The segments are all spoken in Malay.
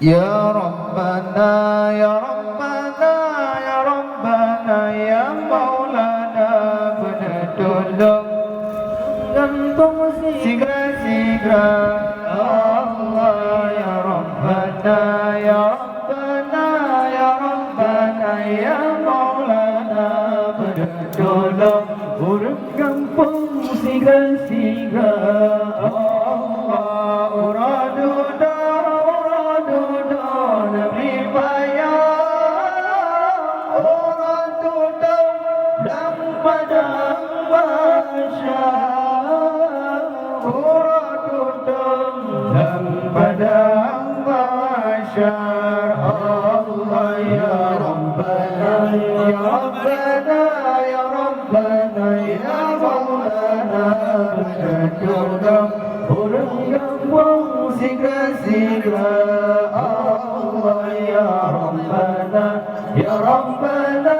Ya Rabbana, Ya Rabbana, Ya Rabbana, Ya Maulana, penolong gantung segera-segera. Allah, Ya Rabbana, Ya Rabbana, Ya Rabbana, Ya Maulana, penolong urang kampung segera-segera. Allah, uraduda Nabi bayang uraduda dan padang masyar, uraduda dan padang masyar. Allah, Ya Rabbana, Ya Rabbana, Ya Rabbana, Ya Maulana, penolong urang kampung segera-segera. Allah, Ya Rabbana, Ya Rabbana,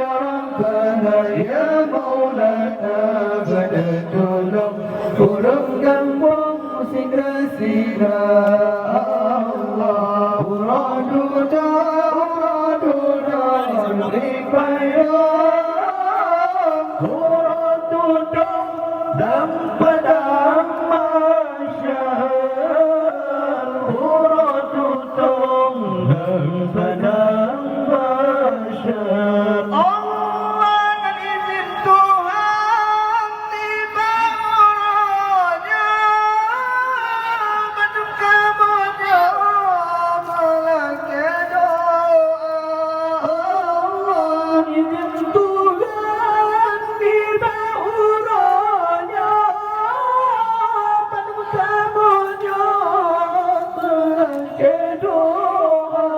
Ya Rabbana, Ya Maulana, penolong urang kampung segera-segera. Allah, uraduda ripayang uraduda dan padang masyar, uraduda dan padang masyar. Allah dan izin Tuhan tiba uranya, bantu kamu jawab lagi doa. Allah izin Tuhan tiba uranya, bantu kamu jawab lagi doa.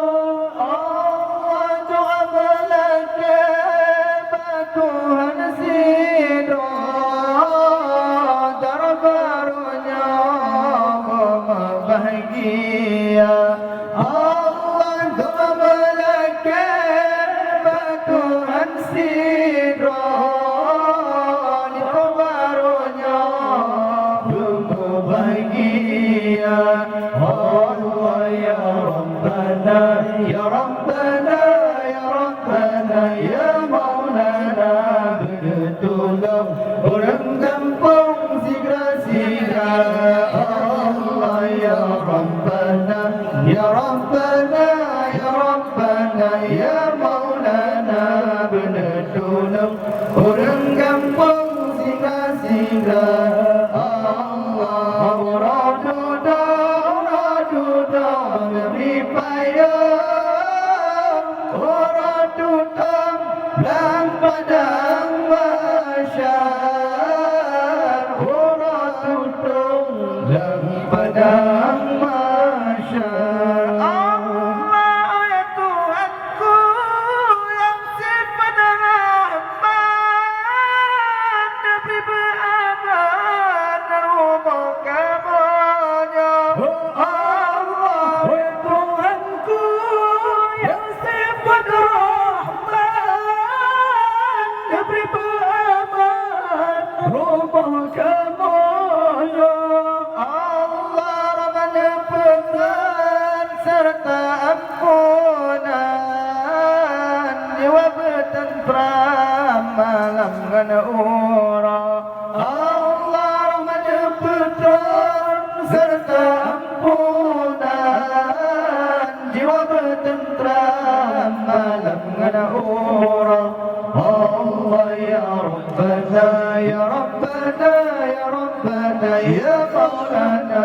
Allah jawab lagi Tuhan sido darbarunya bahagia. Allah jawab lagi Tuhan sido darbarunya bahagia. Allah, Ya Rabbana, Ya Rabbana, Ya Rabbana, Ya Maulana, penolong urang kampung segera-segera. Allah, Ya Rabbana, Ya Rabbana, Ya Rabbana, Ya Maulana, penolong urang kampung segera-segera. Allah, uraduda ripayang uraduda dan padang masyar, uraduda dan padang masyar. Allah, ya Tuhanku yang sifat rahman, Nabi beraman dan rumah kamarnya. Allah, ya Tuhanku yang sifat rahman, Nabi beraman rumah kamarnya. Allah, Rahman pesan serta ampunan, jiwa bertentram malam dengan orang. Allah, Rahman pesan serta ampunan, jiwa bertentram malam dengan orang. Allah, Ya Rabbana, Ya Rabbana, Ya Rabbana, Ya Maulana,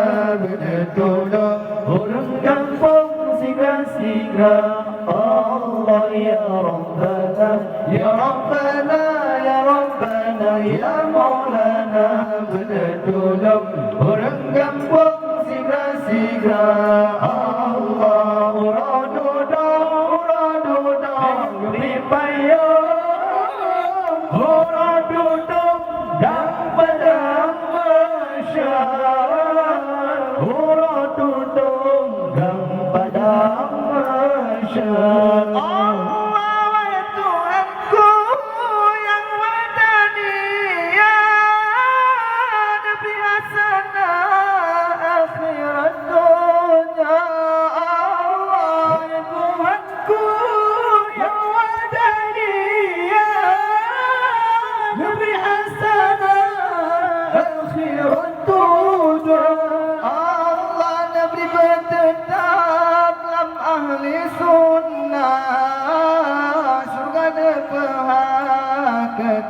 penolong urang kampung segera-segera. Allah, Ya Rabbana, Ya Rabbana, Ya Rabbana, Ya Maulana, penolong urang kampung segera-segera. Allah, uraduda ripayang uraduda dan padang masyar, uraduda dan padang masyar. Allah, ya Tuhanku yang wadaniyah, Nabi Hasanah akhirat dunia.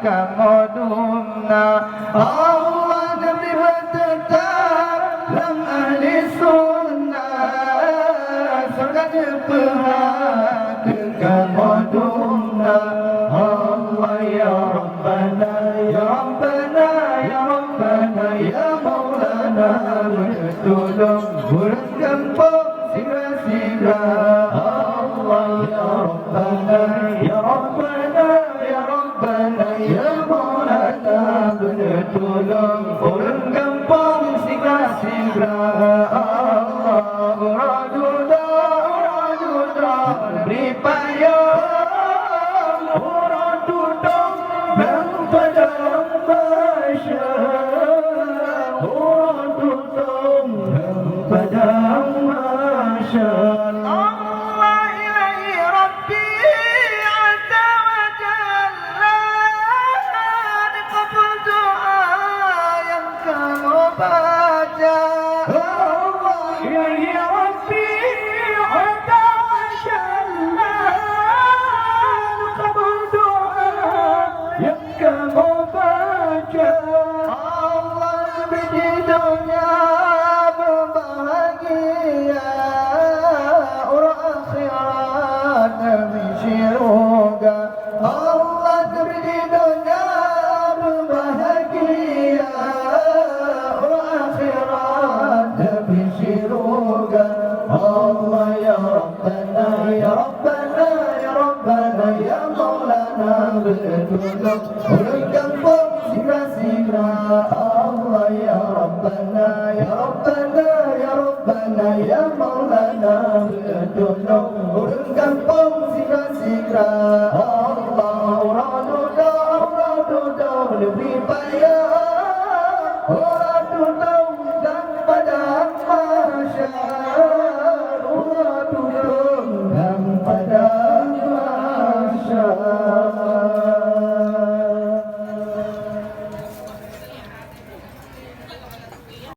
kamu dumna Allah Nabi bertetap dalam ahli sunnah surga depan kamu dumna Allah ya Rabbana ya Rabbana ya Rabbana ya Maulana bertolong burung kampung singa-singa Allah ya Rabbana ya Rabbana ya Rabbana ya Maulana bertolong burung kampung singa-singa Allah uraduda uraduda beri payung uraduda dan padang masyarakat uraduda dan padang masyarakat Allah ilahi Rabbi azza wa jalla qabul doa yang kamu baca Allah ilahi Rabbi azza wa jalla qabul doa yang kamu baca Allah di dunia berbahagia orang akhirat demi syurga Allah di dunia berbahagia orang akhirat demi syurga Allah ya Rabbana ya Rabbana ya Rabbana ya Maulana bertolong urang kampung singa-singa Allah ya Rabbana ya Rabbana ya Rabbana ya Maulana bertolong urang kampung singa-singa Allah uraduda uraduda lebih payah